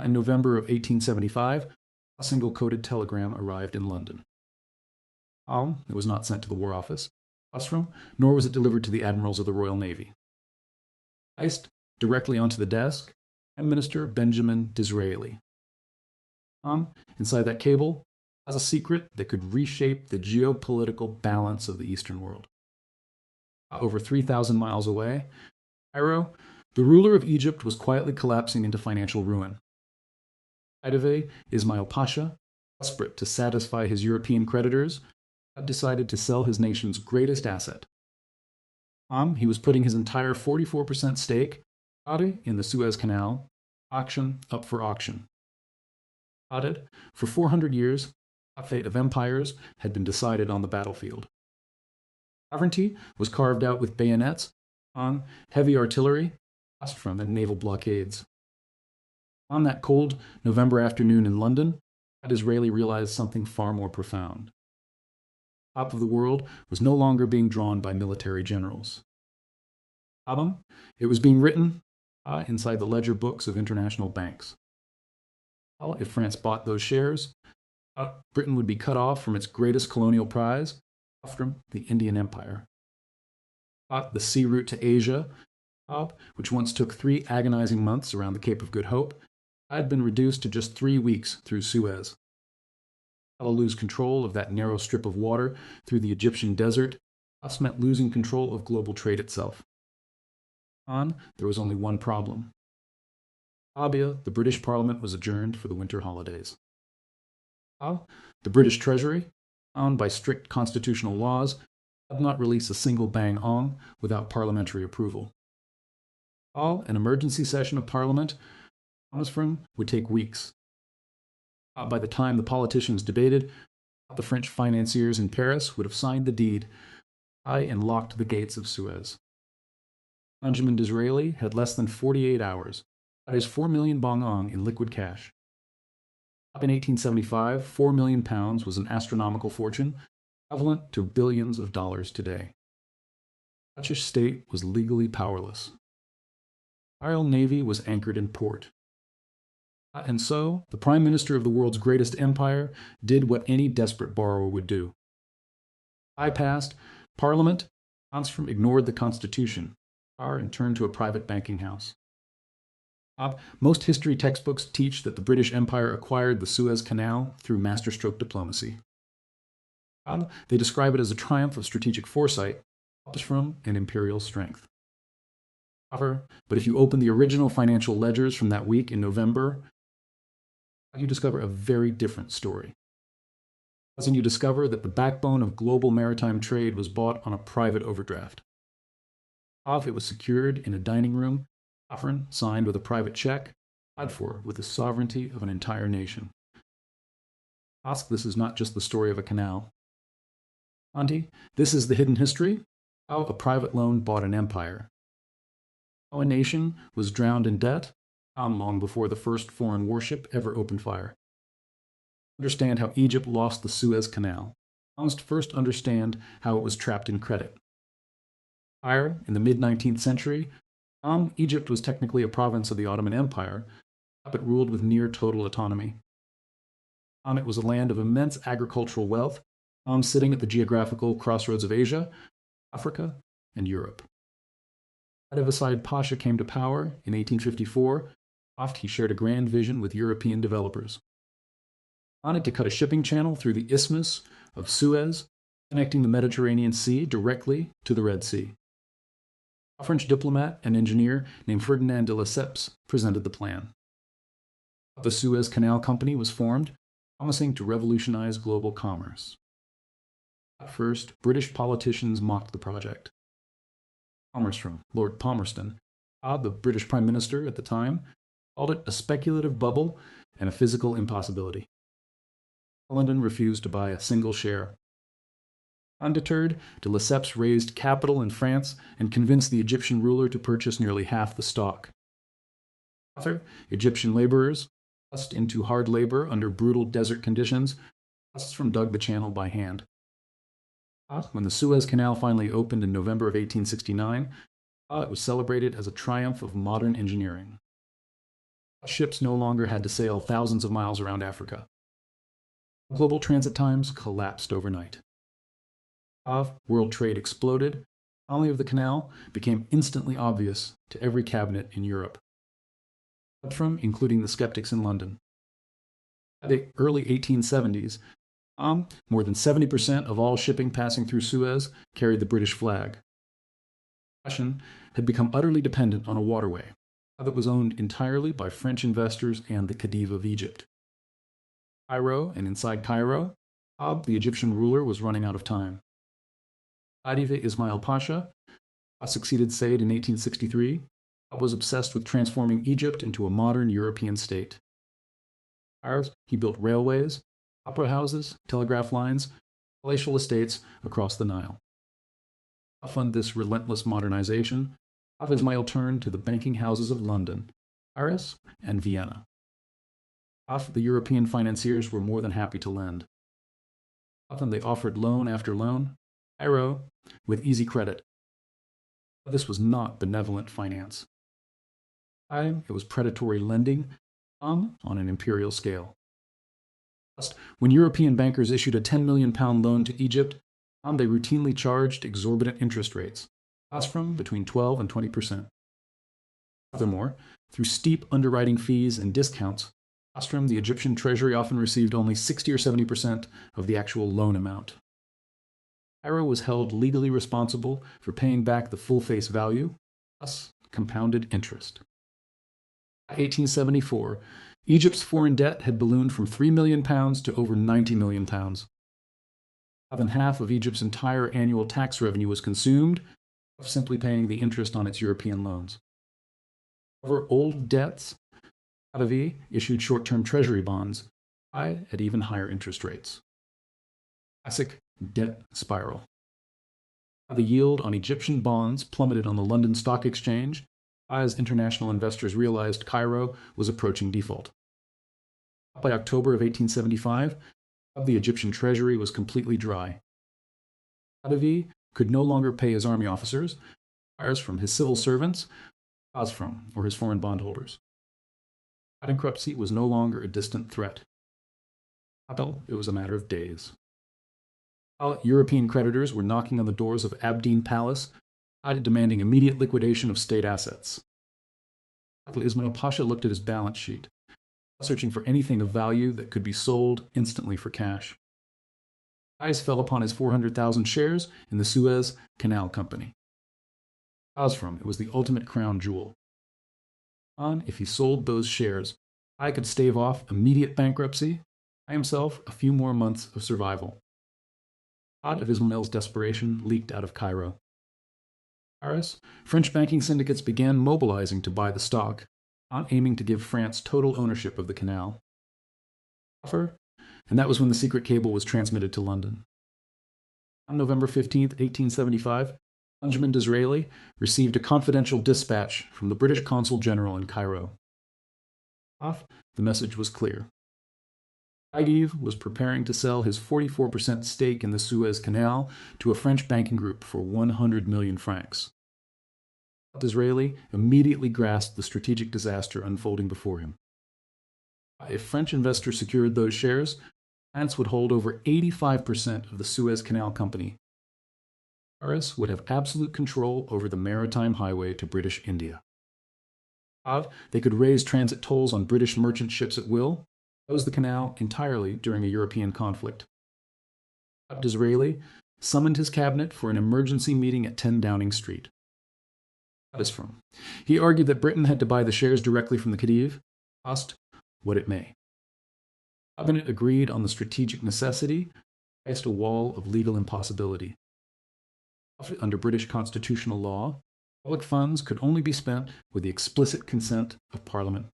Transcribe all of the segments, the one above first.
In November of 1875, a single-coded telegram arrived in London. It was not sent to the War Office, nor was it delivered to the admirals of the Royal Navy. Iced directly onto the desk, Prime Minister Benjamin Disraeli. Inside that cable was a secret that could reshape the geopolitical balance of the Eastern world. Over 3,000 miles away, Cairo, the ruler of Egypt was quietly collapsing into financial ruin. Khedive Ismail Pasha, desperate to satisfy his European creditors, had decided to sell his nation's greatest asset. He was putting his entire 44% stake in the Suez Canal up for auction. For 400 years, the fate of empires had been decided on the battlefield. Sovereignty was carved out with bayonets, heavy artillery, and naval blockades. On that cold November afternoon in London, Disraeli realized something far more profound. The map of the world was no longer being drawn by military generals. It was being written inside the ledger books of international banks. If France bought those shares, Britain would be cut off from its greatest colonial prize, the Indian Empire. The sea route to Asia, which once took 3 agonizing months around the Cape of Good Hope, had been reduced to just 3 weeks through Suez. To lose control of that narrow strip of water through the Egyptian desert meant losing control of global trade itself. There was only one problem. The British Parliament was adjourned for the winter holidays. The British Treasury, bound by strict constitutional laws, could not release a single bang-on without parliamentary approval. An emergency session of Parliament would take weeks. By the time the politicians debated, the French financiers in Paris would have signed the deed and locked the gates of Suez. Benjamin Disraeli had less than 48 hours, that is 4 million bong-on in liquid cash. In 1875, 4 million pounds was an astronomical fortune, equivalent to billions of dollars today. Such a state was legally powerless. The Royal Navy was anchored in port. And so, the Prime Minister of the world's greatest empire did what any desperate borrower would do. Bypassed Parliament, ignored the Constitution, and turned to a private banking house. Most history textbooks teach that the British Empire acquired the Suez Canal through masterstroke diplomacy. They describe it as a triumph of strategic foresight, and imperial strength. But if you open the original financial ledgers from that week in November, you discover a very different story. And you discover that the backbone of global maritime trade was bought on a private overdraft. It was secured in a dining room, signed with a private check, paid for with the sovereignty of an entire nation. This is not just the story of a canal. This is the hidden history, how a private loan bought an empire. How a nation was drowned in debt, long before the first foreign warship ever opened fire. Understand how Egypt lost the Suez Canal. First understand how it was trapped in credit. In the mid-19th century, Egypt was technically a province of the Ottoman Empire, but ruled with near total autonomy. It was a land of immense agricultural wealth, sitting at the geographical crossroads of Asia, Africa, and Europe. Khedive Pasha came to power in 1854. He shared a grand vision with European developers. Wanted to cut a shipping channel through the Isthmus of Suez, connecting the Mediterranean Sea directly to the Red Sea. A French diplomat and engineer named Ferdinand de Lesseps presented the plan. The Suez Canal Company was formed, promising to revolutionize global commerce. At first, British politicians mocked the project. Lord Palmerston, the British Prime Minister at the time, called it a speculative bubble and a physical impossibility. London refused to buy a single share. Undeterred, de Lesseps raised capital in France and convinced the Egyptian ruler to purchase nearly half the stock. Egyptian laborers, thrust into hard labor under brutal desert conditions, dug the channel by hand. When the Suez Canal finally opened in November of 1869, it was celebrated as a triumph of modern engineering. Ships no longer had to sail thousands of miles around Africa. Global transit times collapsed overnight. World trade exploded. The folly of the canal became instantly obvious to every cabinet in Europe, including the skeptics in London. By the early 1870s, more than 70% of all shipping passing through Suez carried the British flag. Russia had become utterly dependent on a waterway that was owned entirely by French investors and the Khedive of Egypt. Cairo, and inside Cairo, the Egyptian ruler, was running out of time. Khedive Ismail Pasha succeeded Said in 1863, was obsessed with transforming Egypt into a modern European state. He built railways, opera houses, telegraph lines, palatial estates across the Nile. To fund this relentless modernization, Ismail turned to the banking houses of London, Paris, and Vienna. The European financiers were more than happy to lend. Often they offered loan after loan, Cairo, with easy credit. But this was not benevolent finance. It was predatory lending on an imperial scale. When European bankers issued a £10 million loan to Egypt, they routinely charged exorbitant interest rates, from between 12 and 20%. Furthermore, through steep underwriting fees and discounts, the Egyptian treasury often received only 60 or 70% of the actual loan amount. Cairo was held legally responsible for paying back the full face value, plus compounded interest. By 1874, Egypt's foreign debt had ballooned from £3 million to over £90 million. More than half of Egypt's entire annual tax revenue was consumed of simply paying the interest on its European loans. However, old debts, Khedive issued short-term treasury bonds at even higher interest rates. Classic debt spiral. The yield on Egyptian bonds plummeted on the London Stock Exchange as international investors realized Cairo was approaching default. By October of 1875, the Egyptian treasury was completely dry. Khedive could no longer pay his army officers, from his civil servants, or his foreign bondholders. Bankruptcy was no longer a distant threat. It was a matter of days. European creditors were knocking on the doors of Abdeen Palace, demanding immediate liquidation of state assets. Ismail Pasha looked at his balance sheet, searching for anything of value that could be sold instantly for cash. Eyes fell upon his 400,000 shares in the Suez Canal Company. It was the ultimate crown jewel. If he sold those shares, I could stave off immediate bankruptcy, himself a few more months of survival. Of Ismail's desperation leaked out of Cairo. Paris, French banking syndicates began mobilizing to buy the stock, aiming to give France total ownership of the canal. And that was when the secret cable was transmitted to London. On November 15, 1875, Benjamin Disraeli received a confidential dispatch from the British Consul General in Cairo. The message was clear. Khedive was preparing to sell his 44% stake in the Suez Canal to a French banking group for 100 million francs. Disraeli immediately grasped the strategic disaster unfolding before him. If French investors secured those shares, France would hold over 85% of the Suez Canal Company. Paris would have absolute control over the maritime highway to British India. They could raise transit tolls on British merchant ships at will, close the canal entirely during a European conflict. Disraeli summoned his cabinet for an emergency meeting at 10 Downing Street. He argued that Britain had to buy the shares directly from the Khedive, cost what it may. The cabinet agreed on the strategic necessity, against a wall of legal impossibility. Under British constitutional law, public funds could only be spent with the explicit consent of Parliament.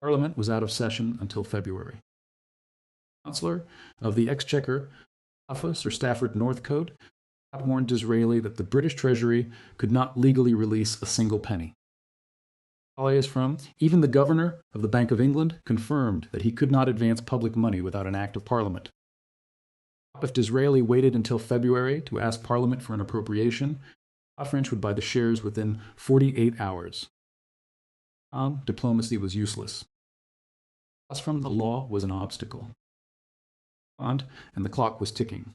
Parliament was out of session until February. Chancellor of the Exchequer, Sir Stafford Northcote, warned Disraeli that the British Treasury could not legally release a single penny. Even the Governor of the Bank of England confirmed that he could not advance public money without an Act of Parliament. If Disraeli waited until February to ask Parliament for an appropriation, French would buy the shares within 48 hours. Diplomacy was useless. Thus, from the law was an obstacle. And the clock was ticking.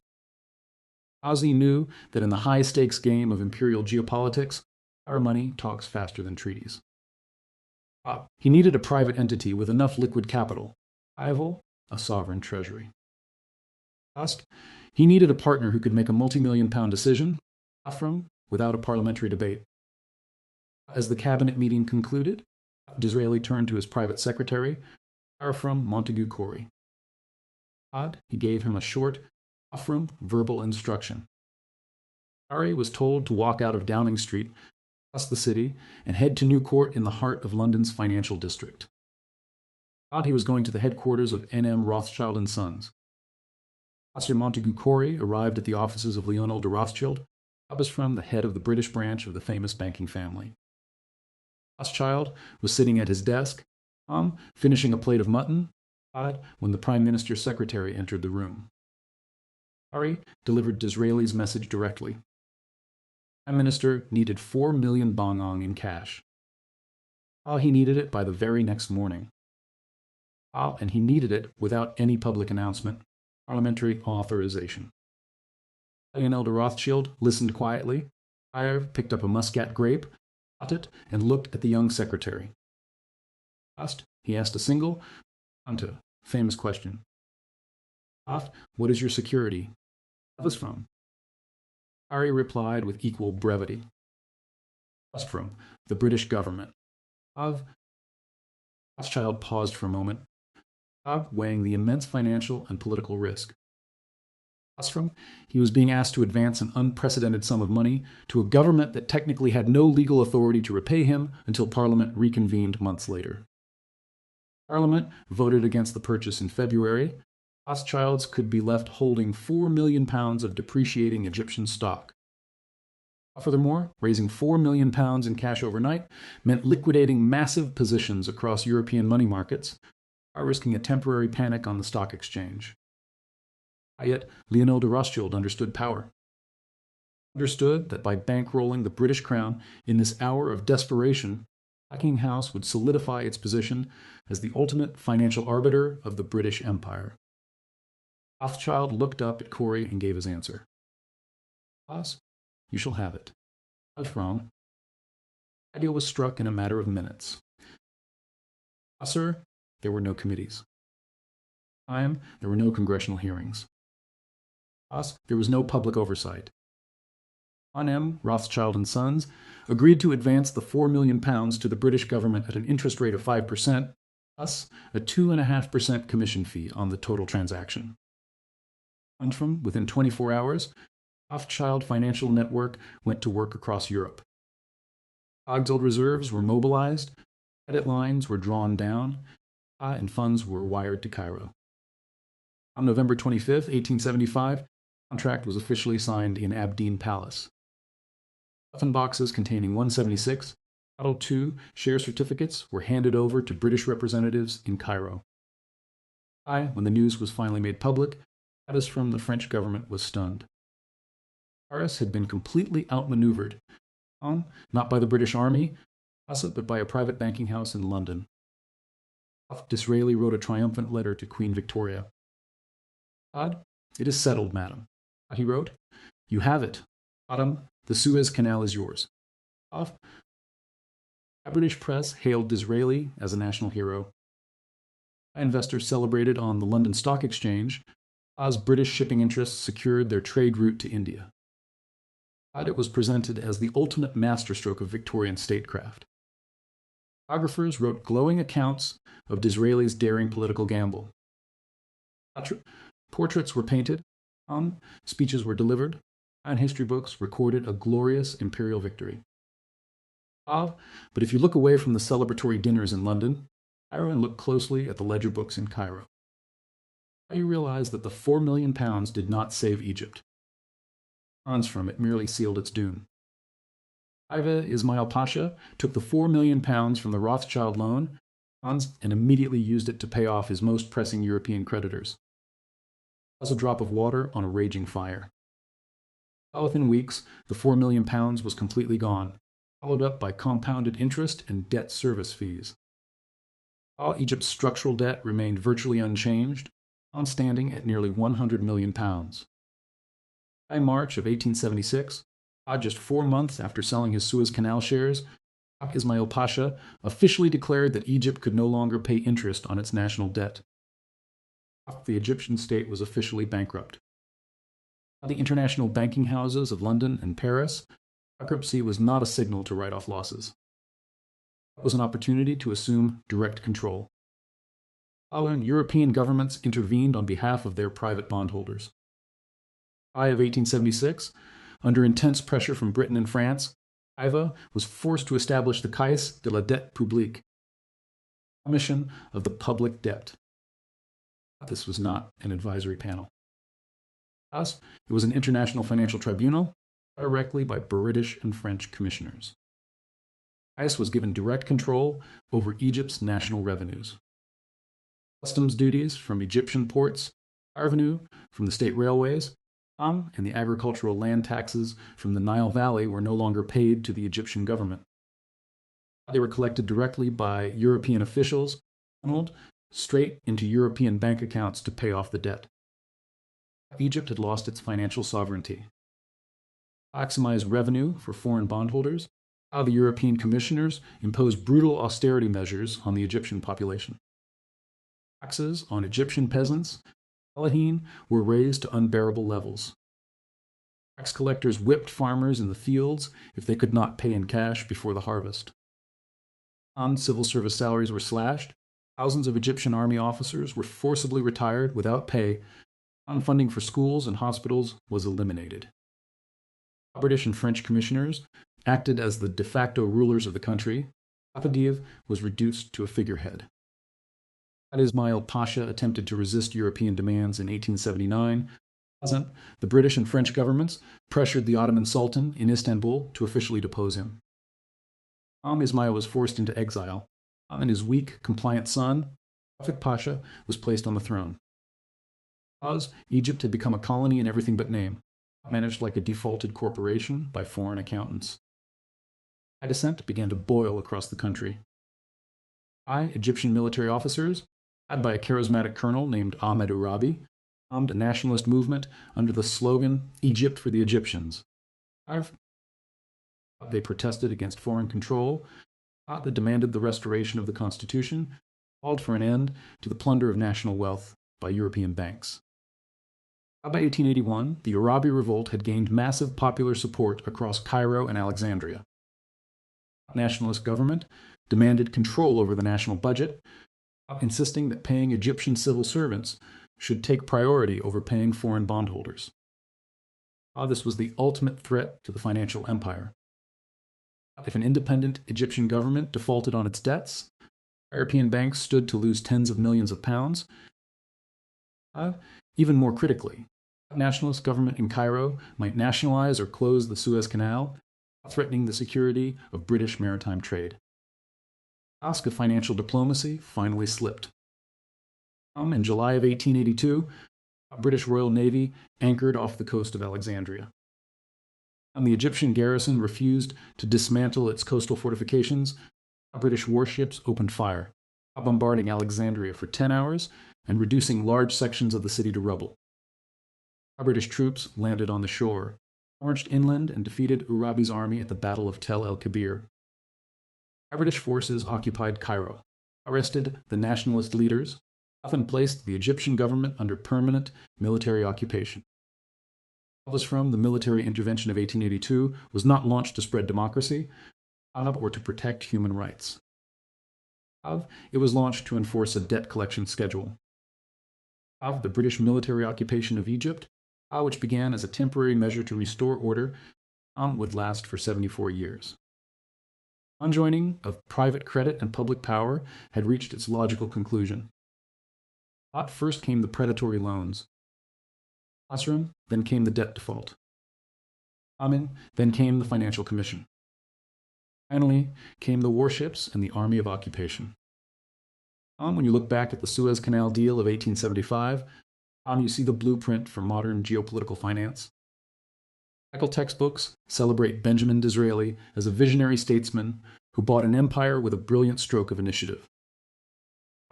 Ozzy knew that in the high-stakes game of imperial geopolitics, our money talks faster than treaties. He needed a private entity with enough liquid capital, rival a sovereign treasury. Last, he needed a partner who could make a multi-million-pound decision, from without a parliamentary debate. As the cabinet meeting concluded, Disraeli turned to his private secretary, from Montague Corey. He gave him a short, from verbal instruction. Corey was told to walk out of Downing Street, across the city, and head to New Court in the heart of London's financial district. He was going to the headquarters of N M Rothschild Sons. Master Montague Corey arrived at the offices of Lionel de Rothschild, from the head of the British branch of the famous banking family. Rothschild was sitting at his desk, finishing a plate of mutton, when the Prime Minister's secretary entered the room. Corey delivered Disraeli's message directly. The Prime Minister needed 4 million bongong in cash. He needed it by the very next morning. And he needed it without any public announcement, parliamentary authorization. Lionel de Rothschild listened quietly, picked up a muscat grape, got it, and looked at the young secretary. Last, he asked a single, famous question. What is your security? Us from? Harry replied with equal brevity. Us from the British government. Rothschild paused for a moment, weighing the immense financial and political risk. From, he was being asked to advance an unprecedented sum of money to a government that technically had no legal authority to repay him until Parliament reconvened months later. Parliament voted against the purchase in February. Rothschilds could be left holding 4 million pounds of depreciating Egyptian stock. Furthermore, raising 4 million pounds in cash overnight meant liquidating massive positions across European money markets, risking a temporary panic on the stock exchange. Yet, Lionel de Rothschild understood power. Understood that by bankrolling the British crown in this hour of desperation, Buckingham House would solidify its position as the ultimate financial arbiter of the British Empire. Rothschild looked up at Corey and gave his answer. Boss, you shall have it. I was wrong. The deal was struck in a matter of minutes. Sir, there were no committees. There were no congressional hearings. There was no public oversight. N M Rothschild Sons agreed to advance the 4 million pounds to the British government at an interest rate of 5%, plus a 2.5% commission fee on the total transaction. And from within 24 hours, Rothschild Financial Network went to work across Europe. Oxide reserves were mobilized, credit lines were drawn down, and funds were wired to Cairo. On November 25, 1875, the contract was officially signed in Abdeen Palace. Coffin boxes containing 176, Model 2 share certificates were handed over to British representatives in Cairo. When the news was finally made public, Addis from the French government was stunned. Paris had been completely outmaneuvered, not by the British Army, but by a private banking house in London. Disraeli wrote a triumphant letter to Queen Victoria. It is settled, madam. He wrote, you have it. Madam, the Suez Canal is yours. The British press hailed Disraeli as a national hero. Investors celebrated on the London Stock Exchange as British shipping interests secured their trade route to India. It was presented as the ultimate masterstroke of Victorian statecraft. Biographers wrote glowing accounts of Disraeli's daring political gamble. Portraits were painted, speeches were delivered, and history books recorded a glorious imperial victory. But if you look away from the celebratory dinners in London, and look closely at the ledger books in Cairo, you realize that the 4 million pounds did not save Egypt. From it merely sealed its doom. Ismail Pasha took the 4 million pounds from the Rothschild loan and immediately used it to pay off his most pressing European creditors. It was a drop of water on a raging fire. Within weeks, the 4 million pounds was completely gone, followed up by compounded interest and debt service fees. While Egypt's structural debt remained virtually unchanged, standing at nearly £100 million. By March of 1876, just 4 months after selling his Suez Canal shares, Ismail Pasha officially declared that Egypt could no longer pay interest on its national debt. The Egyptian state was officially bankrupt. The international banking houses of London and Paris, bankruptcy was not a signal to write off losses. It was an opportunity to assume direct control. European governments intervened on behalf of their private bondholders. July of 1876, under intense pressure from Britain and France, IVA was forced to establish the Caisse de la Dette Publique, Commission of the Public Debt. This was not an advisory panel. Thus, it was an international financial tribunal directly by British and French commissioners. Caisse was given direct control over Egypt's national revenues. Customs duties from Egyptian ports, revenue from the state railways, and the agricultural land taxes from the Nile Valley were no longer paid to the Egyptian government. They were collected directly by European officials, funneled straight into European bank accounts to pay off the debt. Egypt had lost its financial sovereignty. To maximize revenue for foreign bondholders, the European commissioners imposed brutal austerity measures on the Egyptian population. Taxes on Egyptian peasants were raised to unbearable levels. Tax collectors whipped farmers in the fields if they could not pay in cash before the harvest. Civil service salaries were slashed. Thousands of Egyptian army officers were forcibly retired without pay. Funding for schools and hospitals was eliminated. British and French commissioners acted as the de facto rulers of the country. Khedive was reduced to a figurehead. Ismail Pasha attempted to resist European demands in 1879. The British and French governments pressured the Ottoman Sultan in Istanbul to officially depose him. Ismail was forced into exile, and his weak, compliant son, Tawfiq Pasha, was placed on the throne. Egypt had become a colony in everything but name, managed like a defaulted corporation by foreign accountants. Dissent began to boil across the country. Egyptian military officers, led by a charismatic colonel named Ahmed Urabi, formed a nationalist movement under the slogan, "Egypt for the Egyptians." They protested against foreign control, that demanded the restoration of the constitution, called for an end to the plunder of national wealth by European banks. By 1881, the Urabi revolt had gained massive popular support across Cairo and Alexandria. The nationalist government demanded control over the national budget, insisting that paying Egyptian civil servants should take priority over paying foreign bondholders. This was the ultimate threat to the financial empire. If an independent Egyptian government defaulted on its debts, European banks stood to lose tens of millions of pounds. Even more critically, the nationalist government in Cairo might nationalize or close the Suez Canal, threatening the security of British maritime trade. The task of financial diplomacy finally slipped. In July of 1882, a British Royal Navy anchored off the coast of Alexandria. The Egyptian garrison refused to dismantle its coastal fortifications. British warships opened fire, bombarding Alexandria for 10 hours and reducing large sections of the city to rubble. British troops landed on the shore, marched inland, and defeated Urabi's army at the Battle of Tel el-Kebir. British forces occupied Cairo, arrested the nationalist leaders, and placed the Egyptian government under permanent military occupation. From the military intervention of 1882 was not launched to spread democracy or to protect human rights. It was launched to enforce a debt collection schedule. The British military occupation of Egypt, which began as a temporary measure to restore order, would last for 74 years. Conjoining of private credit and public power had reached its logical conclusion. First came the predatory loans. Then came the debt default. Then came the Financial Commission. Finally came the warships and the Army of Occupation. When you look back at the Suez Canal Deal of 1875, you see the blueprint for modern geopolitical finance. Medical textbooks celebrate Benjamin Disraeli as a visionary statesman who bought an empire with a brilliant stroke of initiative.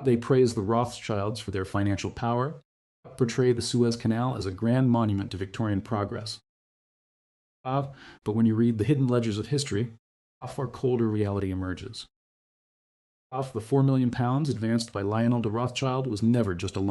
They praise the Rothschilds for their financial power, portray the Suez Canal as a grand monument to Victorian progress. But when you read the hidden ledgers of history, a far colder reality emerges. The £4 million advanced by Lionel de Rothschild was never just a loan.